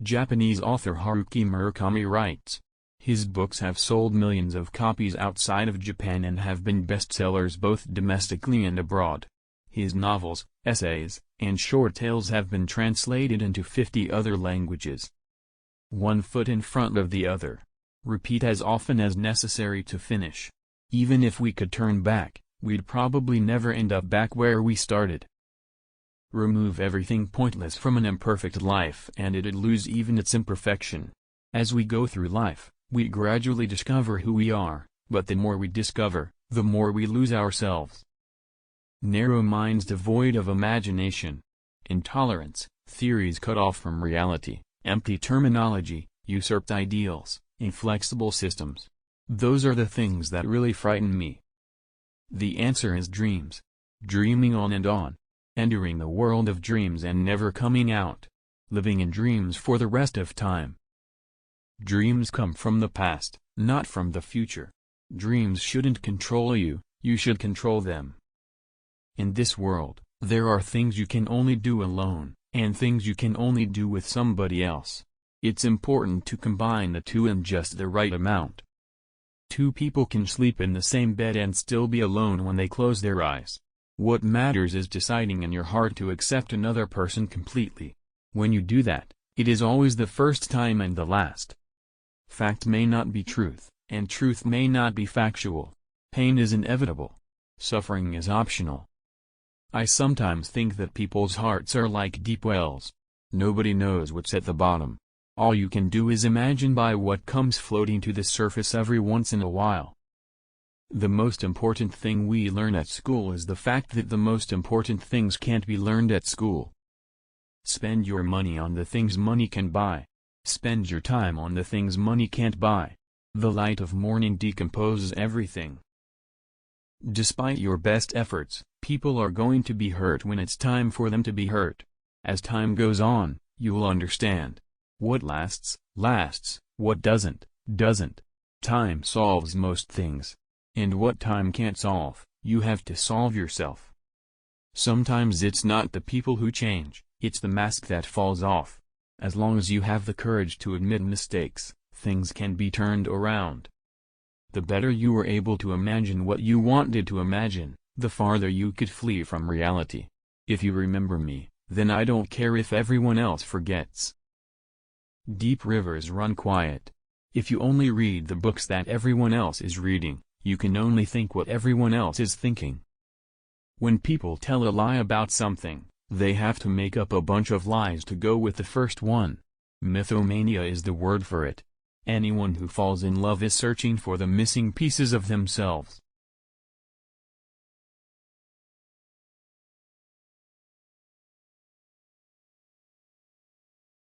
Japanese author Haruki Murakami writes. His books have sold millions of copies outside of Japan and have been bestsellers both domestically and abroad. His novels, essays, and short tales have been translated into 50 other languages. One foot in front of the other. Repeat as often as necessary to finish. Even if we could turn back, we'd probably never end up back where we started. Remove everything pointless from an imperfect life and it'd lose even its imperfection. As we go through life, we gradually discover who we are, but the more we discover, the more we lose ourselves. Narrow minds devoid of imagination. Intolerance, theories cut off from reality, empty terminology, usurped ideals, inflexible systems. Those are the things that really frighten me. The answer is dreams. Dreaming on and on. Entering the world of dreams and never coming out. Living in dreams for the rest of time. Dreams come from the past, not from the future. Dreams shouldn't control you, you should control them. In this world, there are things you can only do alone, and things you can only do with somebody else. It's important to combine the two in just the right amount. Two people can sleep in the same bed and still be alone when they close their eyes. What matters is deciding in your heart to accept another person completely. When you do that, it is always the first time and the last. Fact may not be truth, and truth may not be factual. Pain is inevitable. Suffering is optional. I sometimes think that people's hearts are like deep wells. Nobody knows what's at the bottom. All you can do is imagine by what comes floating to the surface every once in a while. The most important thing we learn at school is the fact that the most important things can't be learned at school. Spend your money on the things money can buy. Spend your time on the things money can't buy. The light of morning decomposes everything. Despite your best efforts, people are going to be hurt when it's time for them to be hurt. As time goes on, you'll understand. What lasts, lasts, what doesn't, doesn't. Time solves most things. And what time can't solve, you have to solve yourself. Sometimes it's not the people who change, it's the mask that falls off. As long as you have the courage to admit mistakes, things can be turned around. The better you were able to imagine what you wanted to imagine, the farther you could flee from reality. If you remember me, then I don't care if everyone else forgets. Deep rivers run quiet. If you only read the books that everyone else is reading, you can only think what everyone else is thinking. When people tell a lie about something, they have to make up a bunch of lies to go with the first one. Mythomania is the word for it. Anyone who falls in love is searching for the missing pieces of themselves.